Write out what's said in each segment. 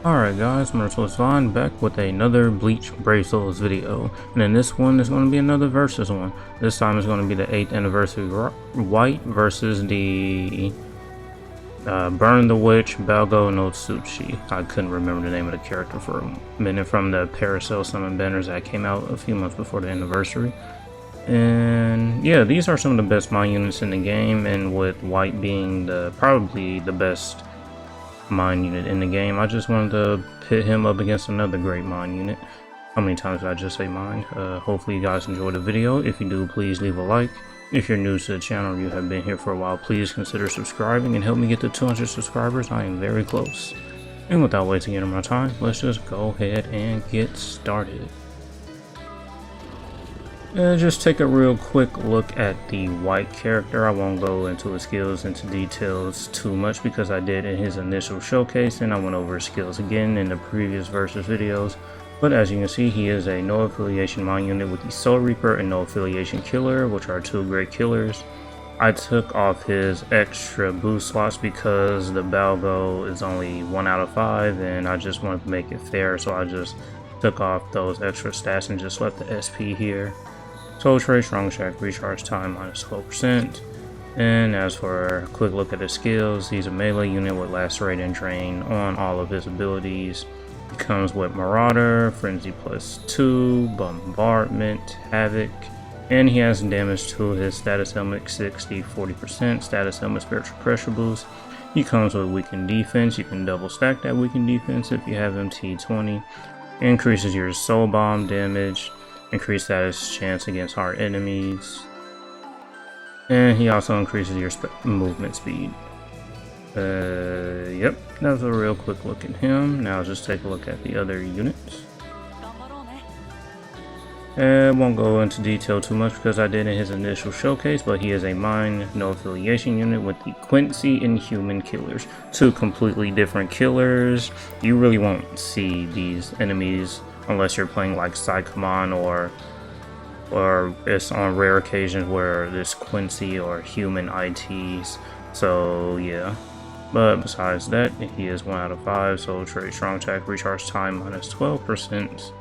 Alright guys, Merciless Vaughn back with another Bleach Brave Souls video, and in this one is going to be another versus one. This time it's going to be the 8th anniversary White versus the Burn the Witch, Balgo And Osushi. I couldn't remember the name of the character for a minute from the Paracel Summon banners that came out a few months before the anniversary. And yeah, these are some of the best mine units in the game, and with White being probably the best mine unit in the game, I just wanted to pit him up against another great mine unit. How many times did I just say mine? Hopefully you guys enjoyed the video. If you do, please leave a like. If you're new to the channel or you have been here for a while, please consider subscribing and help me get to 200 subscribers. I am very close. And without wasting any more time, let's just go ahead and get started. Just take a real quick look at the White character. I won't go into his skills into details too much because I did in his initial showcase, and I went over his skills again in the previous versus videos. But as you can see, he is a no affiliation mine unit with the Soul Reaper and no affiliation killer, which are two great killers. I took off his extra boost slots because the Balgo is only 1 out of 5, and I just wanted to make it fair, so I just took off those extra stats and just left the SP here. Soul Trade, Strong Shack, Recharge Time minus 12%. And as for a quick look at his skills, he's a melee unit with Lacerate and Drain on all of his abilities. He comes with Marauder, Frenzy +2, Bombardment, Havoc, and he has damage to his status helmet 60-40%, status helmet spiritual pressure boost. He comes with weakened defense. You can double stack that weakened defense if you have him T20. Increases your soul bomb damage. Increase status chance against hard enemies, and he also increases your movement speed. Yep, that was a real quick look at him. Now just take a look at the other units. I won't go into detail too much because I did in his initial showcase, but he is a mine no affiliation unit with the Quincy and Human killers. Two completely different killers. You really won't see these enemies unless you're playing like Psychomon or it's on rare occasions where there's Quincy or Human ITs. So yeah, but besides that, he is 1 out of 5. Soul Trade, Strong Attack, Recharge Time minus 12%.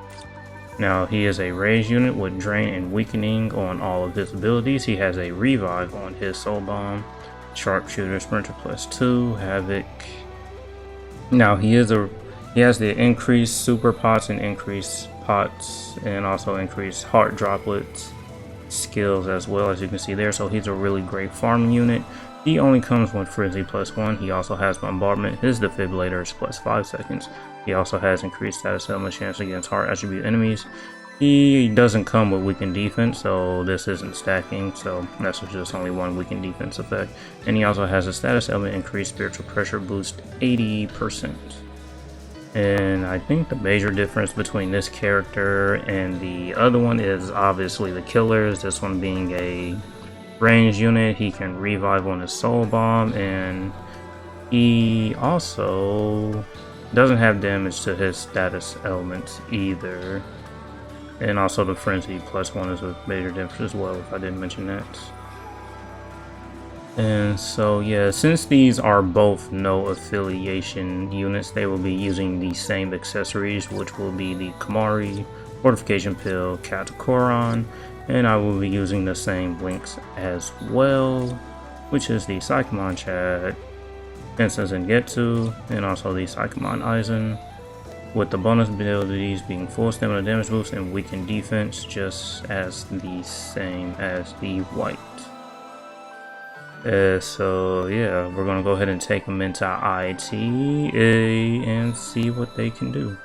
Now he is a rage unit with Drain and Weakening on all of his abilities. He has a Revive on his Soul Bomb, Sharpshooter, Sprinter +2, Havoc. Now he has the increased super pots and increased pots, and also increased heart droplets skills as well, as you can see there. So he's a really great farming unit. He only comes with Frenzy +1. He also has Bombardment. His Defibrillator is +5 seconds. He also has increased status element chance against heart attribute enemies. He doesn't come with weakened defense, so this isn't stacking, so that's just only one weakened defense effect. And he also has a status element increased spiritual pressure boost 80%. And I think the major difference between this character and the other one is obviously the killers. This one being a range unit, he can revive on his soul bomb, and he also doesn't have damage to his status elements either. And also the frenzy +1 is a major difference as well, if I didn't mention that. And so yeah, since these are both no affiliation units, they will be using the same accessories, which will be the Kamari, Fortification Pill, Katakoron, and I will be using the same blinks as well, which is the Psychomon Chad, Fences and Getsu, and also the Psychomon Aizen, with the bonus abilities being full stamina damage boost and weakened defense, just as the same as the White. So yeah, we're gonna go ahead and take them into IT and see what they can do.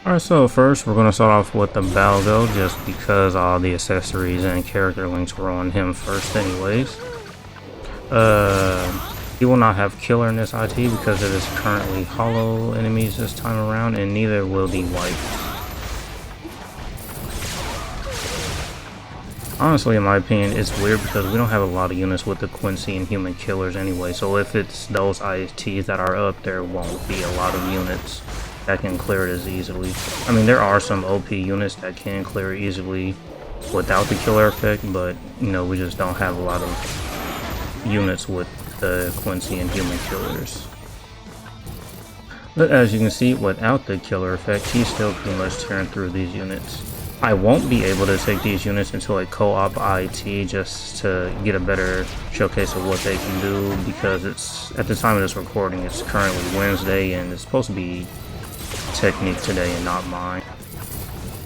Alright, so first we're gonna start off with the Balgo, just because all the accessories and character links were on him first anyways. He will not have killer in this IT because it is currently hollow enemies this time around, and neither will the White. Honestly, in my opinion, it's weird because we don't have a lot of units with the Quincy and Human killers anyway, so if it's those ITs that are up, there won't be a lot of units that can clear it as easily. I mean, there are some OP units that can clear it easily without the killer effect, but you know, we just don't have a lot of units with the Quincy and Human killers. But as you can see, without the killer effect, he's still pretty much tearing through these units. I won't be able to take these units into a co-op IT just to get a better showcase of what they can do, because it's, at the time of this recording, it's currently Wednesday and it's supposed to be Technique today and not mine.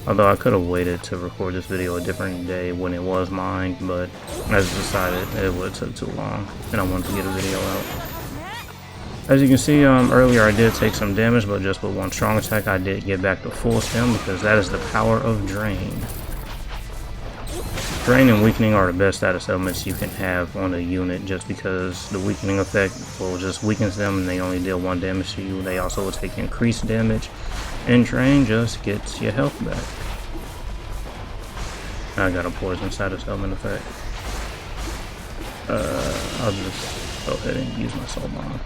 Although I could have waited to record this video a different day when it was mine, but I just decided it would have took too long and I wanted to get a video out. As you can see, earlier I did take some damage, but just with one strong attack I did get back to full stem, because that is the power of Drain. Drain and Weakening are the best status elements you can have on a unit, just because the Weakening effect will just weakens them and they only deal 1 damage to you. They also will take increased damage, and Drain just gets your health back. I got a Poison status element effect. I'll just go ahead and use my Soul Bomb.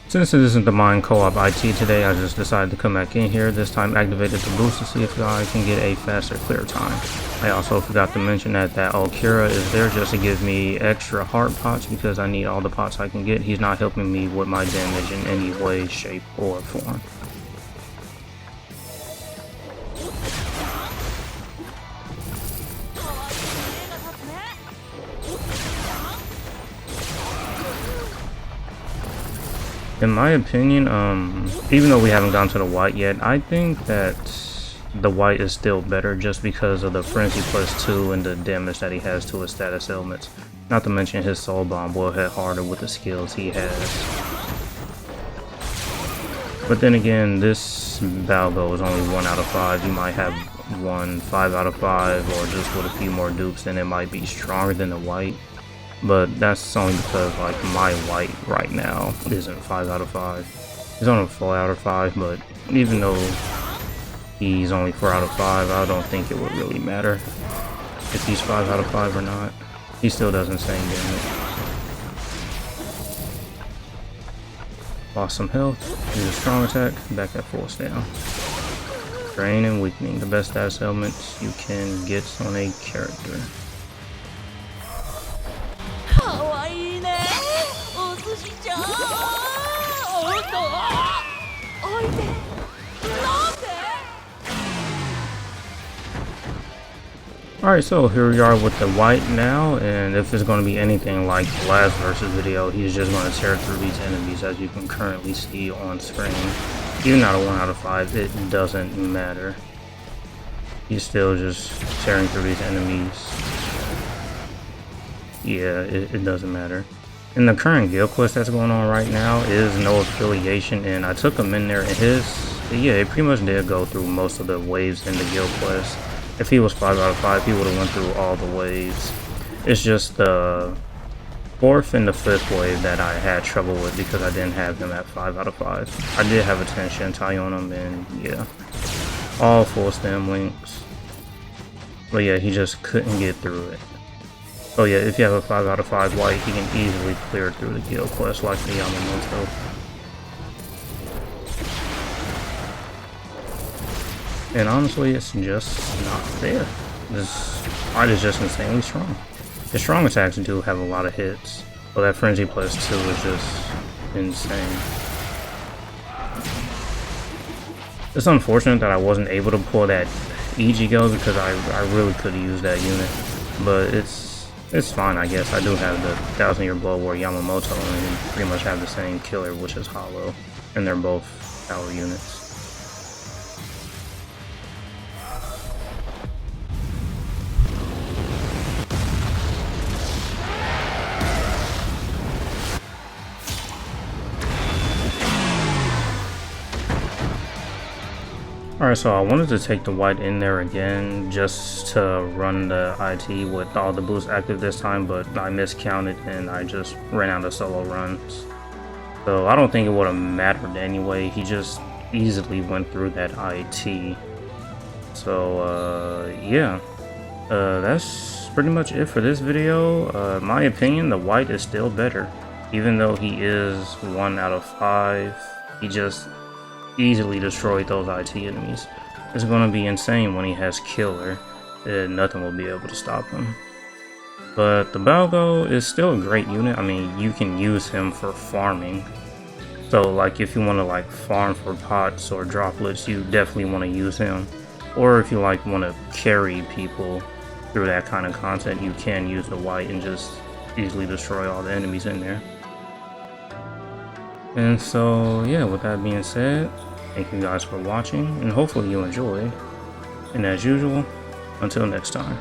Since it isn't the mine co-op IT today, I just decided to come back in here, this time activated the boost to see if I can get a faster clear time. I also forgot to mention that Okira is there just to give me extra heart pots, because I need all the pots I can get. He's not helping me with my damage in any way, shape, or form. In my opinion, even though we haven't gone to the white yet, I think that the white is still better just because of the Frenzy +2 and the damage that he has to his status elements. Not to mention his Soul Bomb will hit harder with the skills he has. But then again, this Balgo is only 1 out of 5. You might have one 5 out of 5, or just with a few more dupes, then it might be stronger than the white. But that's only because, like, my white right now isn't 5 out of 5. He's on a 4 out of 5, but even though he's only 4 out of 5, I don't think it would really matter if he's 5 out of 5 or not. He still does insane damage. Lost some health, use a strong attack, back at full stam. Drain and Weakening, the best status elements you can get on a character. Alright, so here we are with the white now, and if it's going to be anything like the last versus video, he's just going to tear through these enemies, as you can currently see on screen. Even out of 1 out of 5, it doesn't matter. He's still just tearing through these enemies. Yeah, it doesn't matter. And the current guild quest that's going on right now is no affiliation, and I took him in there, and it pretty much did go through most of the waves in the guild quest. If he was 5 out of 5, he would have went through all the waves. It's just the 4th and the 5th wave that I had trouble with, because I didn't have him at 5 out of 5. I did have a 10 Shintai on him, and yeah, all full stem links. But yeah, he just couldn't get through it. Oh yeah, if you have a 5 out of 5 white, he can easily clear through the guild quest like the Yamamoto. And honestly, it's just not fair. This fight is just insanely strong. His strong attacks do have a lot of hits, but that Frenzy +2 is just insane. It's unfortunate that I wasn't able to pull that Ichigo, because I really could have used that unit. But it's fine, I guess. I do have the 1000 Year Blood War Yamamoto, and we pretty much have the same killer, which is Hollow, and they're both power units. Alright, so I wanted to take the white in there again just to run the IT with all the boosts active this time, but I miscounted and I just ran out of solo runs. So I don't think it would have mattered anyway. He just easily went through that IT. So yeah, that's pretty much it for this video. In my opinion, the white is still better. Even though he is 1 out of 5, he just easily destroyed those IT enemies. is going to be insane when he has Killer, and nothing will be able to stop him. But the Balgo is still a great unit. I mean, you can use him for farming. So like if you want to like farm for pots or droplets, you definitely want to use him. Or if you like want to carry people through that kind of content, you can use the white and just easily destroy all the enemies in there. And so yeah, with that being said, thank you guys for watching, and hopefully you enjoyed. And as usual, until next time.